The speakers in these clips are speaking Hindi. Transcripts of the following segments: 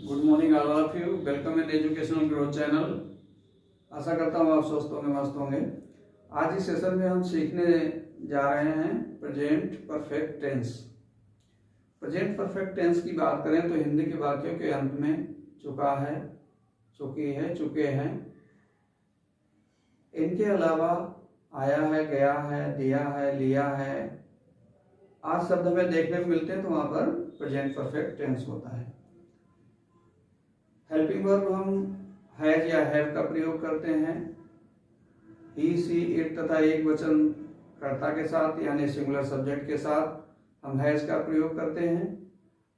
Good morning all of you. Welcome in educational growth channel. आशा करता हूँ आप स्वस्थ होंगे, मस्त होंगे। आज इस सेशन में हम सीखने जा रहे हैं present perfect tense. Present perfect tense की बात करें तो हिंदी के वाक्यों के अंत में चुका है, चुकी है, चुके हैं, इनके अलावा आया है, गया है, दिया है, लिया है आज शब्द हमें देखने को मिलते हैं तो वहां पर प्रेजेंट परफेक्ट टेंस होता है। हेल्पिंग वर्ब हम हैज या हैव का प्रयोग करते हैं ही, सी, इट तथा एक वचन कर्ता के साथ यानी सिंगुलर सब्जेक्ट के साथ हम हैज का प्रयोग करते हैं।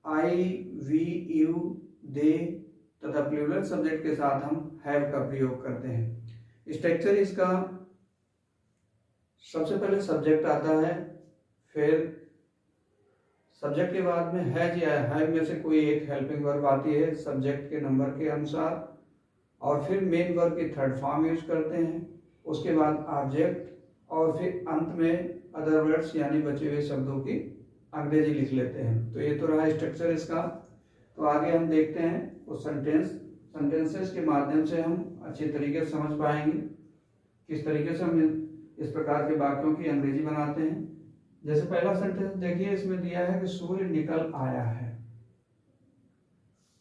आई, वी, यू, दे तथा प्लूरल सब्जेक्ट के साथ हम हैव का प्रयोग करते हैं। स्ट्रक्चर इसका सबसे पहले सब्जेक्ट आता है, फिर सब्जेक्ट के बाद में हैज या हैव में से कोई एक हेल्पिंग वर्ब आती है सब्जेक्ट के नंबर के अनुसार, और फिर मेन वर्ब की थर्ड फॉर्म यूज करते हैं, उसके बाद ऑब्जेक्ट, और फिर अंत में अदर वर्ड्स यानी बचे हुए शब्दों की अंग्रेजी लिख लेते हैं। तो ये तो रहा स्ट्रक्चर इसका। तो आगे हम देखते हैं उस सेंटेंसेस के माध्यम से हम अच्छी तरीके से समझ पाएंगे किस तरीके से हम इस प्रकार के वाक्यों की अंग्रेजी बनाते हैं। जैसे पहला सेंटेंस देखिए, इसमें दिया है कि सूर्य निकल आया है।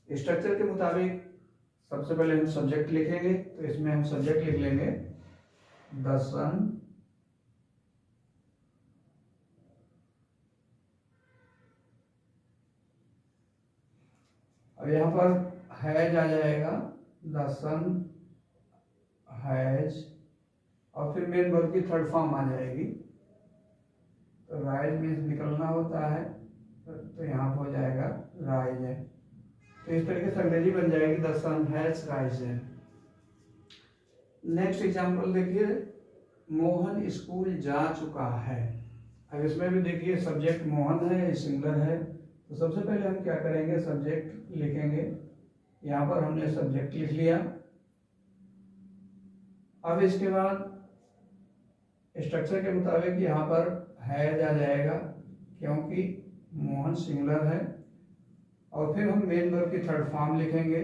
स्ट्रक्चर के मुताबिक सबसे पहले हम सब्जेक्ट लिखेंगे, तो इसमें हम सब्जेक्ट लिख लेंगे द सन अब यहां पर हैज आ जाएगा, द सन हैज, और फिर मेन वर्ब की थर्ड फॉर्म आ जाएगी। तो राइज में निकलना होता है तो यहाँ पर हो जाएगा राइज है। तो इस तरीके से अंग्रेजी बन जाएगी the sun has risen. Next example देखिए, मोहन स्कूल जा चुका है। अब इसमें भी देखिए सब्जेक्ट मोहन है, सिंगुलर है, तो सबसे पहले हम क्या करेंगे, सब्जेक्ट लिखेंगे। यहाँ पर हमने सब्जेक्ट लिख लिया। अब इसके बाद स्ट्रक्चर के मुताबिक यहाँ पर हैज आ जाएगा क्योंकि मोहन सिंगुलर है, और फिर हम मेन वर्ब की थर्ड फॉर्म लिखेंगे।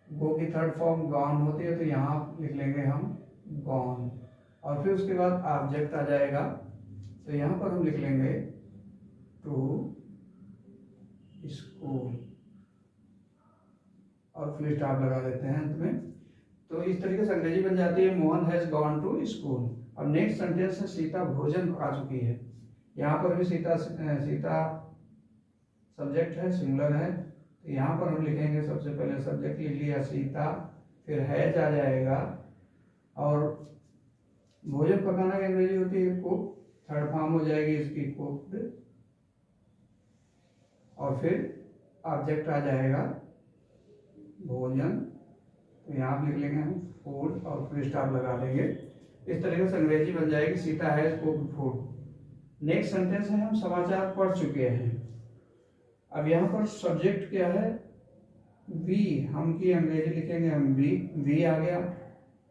गो की थर्ड फॉर्म गॉन होती है, तो यहाँ लिख लेंगे हम गॉन, और फिर उसके बाद ऑब्जेक्ट आ जाएगा, तो यहाँ पर हम लिख लेंगे टू स्कूल, और फुल स्टॉप लगा देते हैं अंत में। तो इस तरीके से अंग्रेजी बन जाती है Mohan has gone to school. अब नेक्स्ट सेंटेंस है सीता भोजन आ चुकी है। यहाँ पर भी सीता सब्जेक्ट है, सिंगुलर है, तो यहाँ पर हम लिखेंगे सबसे पहले सब्जेक्ट लिख लिया सीता, फिर हैज आ जाएगा, और भोजन पकाना की अंग्रेजी होती है कुक, थर्ड फॉर्म हो जाएगी इसकी कुक्ड, और फिर ऑब्जेक्ट आ जाएगा भोजन, तो यहाँ लिख लेंगे हम फूड और फुल स्टॉप लगा देंगे। इस तरीके से अंग्रेजी बन जाएगी Sita has cooked food. Next sentence है हम समाचार पढ़ चुके हैं। अब यहाँ पर सब्जेक्ट क्या है, वी, हम की अंग्रेजी लिखेंगे हम वी आ गया,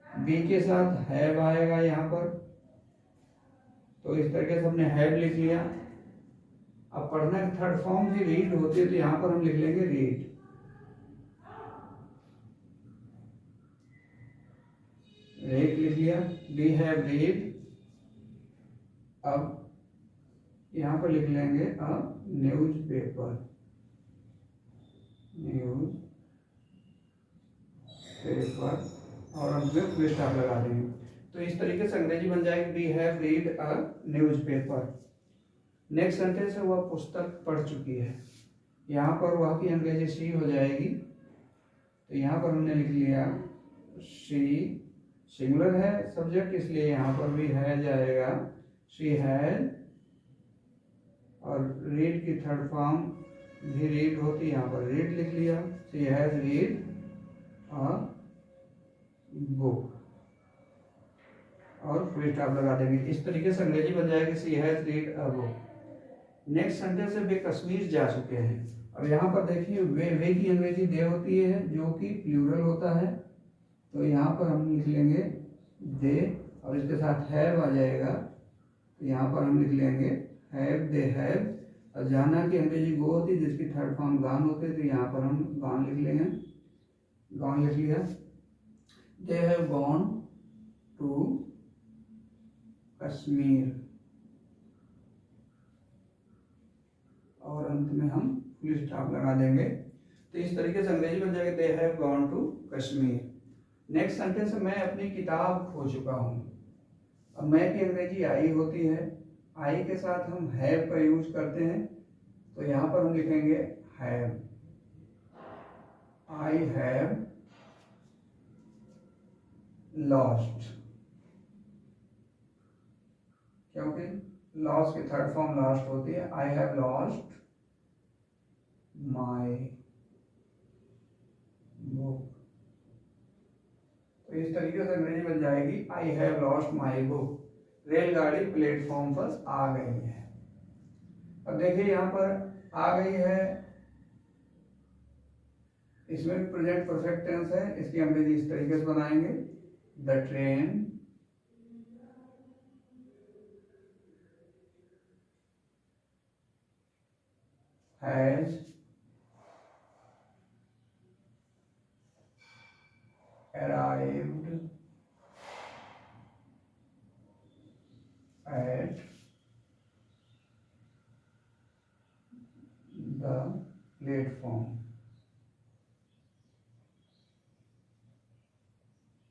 वी के साथ हैव आएगा यहाँ पर, तो इस तरीके से हमने हैव लिख लिया। अब पढ़ना की थर्ड फॉर्म भी रीड होती है, तो यहाँ पर हम लिख लेंगे रीड। रीड लिख लिया, वी हैव रीड। अब यहाँ पर लिख लेंगे अ न्यूज पेपर, और अंत में फुल स्टॉप लगा देंगे। तो इस तरीके से अंग्रेजी बन जाएगी we have read a newspaper. Next sentence है वह पुस्तक पढ़ चुकी है। यहाँ पर वह की अंग्रेजी सी हो जाएगी, तो यहाँ पर हमने लिख लिया सी, सिंगुलर है सब्जेक्ट इसलिए यहाँ पर भी है जाएगा शी हैज, और रीड की थर्ड फॉर्म भी रीड होती है, यहाँ पर रीड लिख लिया, she has read a book, और फुल स्टॉप लगा देंगे। इस तरीके से अंग्रेजी बन जाएगी she has read a book. Next sentence है वे कश्मीर जा चुके हैं। अब यहाँ पर देखिए वे की अंग्रेजी दे होती है जो कि प्लूरल होता है, तो यहाँ पर हम लिख लेंगे दे, और इसके साथ हैव आ जाएगा, तो यहाँ पर हम लिख लेंगे हैव दे हैव, और जाना की अंग्रेजी गो होती है जिसकी थर्ड फॉर्म गॉन होते, तो यहाँ पर हम गॉन लिख लेंगे, गॉन लिख लिया। They have gone to Kashmir, और अंत में हम फुल स्टॉप लगा देंगे। तो इस तरीके से अंग्रेजी बन जाएगा they have gone to Kashmir. Next sentence, मैं अपनी किताब खो चुका हूँ। अब मैं की अंग्रेजी आई होती है, आई के साथ हम हैव का यूज करते हैं, तो यहाँ पर हम लिखेंगे हैव, आई हैव लॉस्ट, क्योंकि लॉस्ट की थर्ड फॉर्म लास्ट होती है। I have lost my book. तो इस तरीके से अंग्रेजी बन जाएगी I have lost my book. रेलगाड़ी प्लेटफॉर्म पर आ गई है। अब देखिए यहाँ पर आ गई है, इसमें प्रेजेंट परफेक्ट टेंस है, इसकी अंग्रेजी इस तरीके से बनाएंगे the train has arrived at the platform,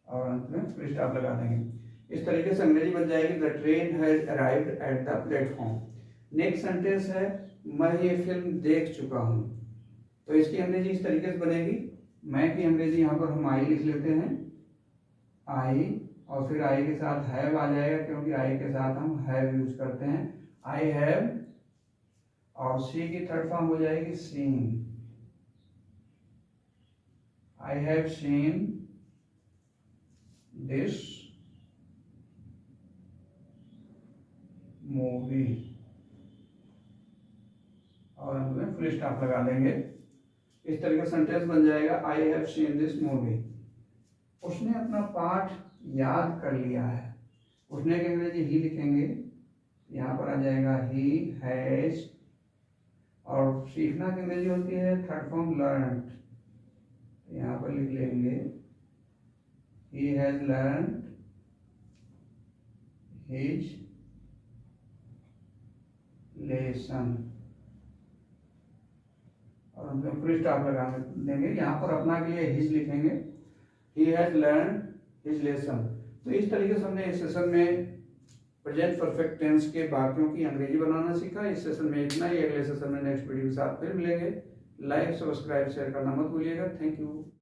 और अंत में फुल स्टॉप लगा देंगे। इस तरीके से अंग्रेजी बन जाएगी the train has arrived at the platform. Next sentence है मैं ये फिल्म देख चुका हूँ। तो इसकी अंग्रेजी इस तरीके से बनेगी, मैं की अंग्रेजी यहाँ पर हम आई लिख लेते हैं, आई, और फिर आई के साथ हैव आ जाएगा क्योंकि आई के साथ हम हैव यूज करते हैं, आई हैव, और सी की थर्ड फॉर्म हो जाएगी seen, I have seen this movie, और हम फुल स्टॉप लगा देंगे। इस तरीके से सेंटेंस बन जाएगा आई हैव सीन दिस मूवी। उसने अपना पाठ याद कर लिया है। उसने की अंग्रेजी ही लिखेंगे, यहाँ पर आ जाएगा ही हैज, और सीखना की अंग्रेजी होती है थर्ड फॉर्म लर्न्ड, यहाँ पर लिख लेंगे he has learned his lesson, और हम फुल स्टॉप लगा देंगे। यहाँ पर अपना के लिए हिज लिखेंगे, he has learned his lesson. तो इस तरीके से हमने इस सेशन में प्रेजेंट परफेक्ट टेंस के वाक्यों की अंग्रेजी बनाना सीखा। इस सेशन में इतना ही, अगले सेशन में नेक्स्ट वीडियो के साथ फिर मिलेंगे। लाइक, सब्सक्राइब, शेयर करना मत भूलिएगा। Thank you.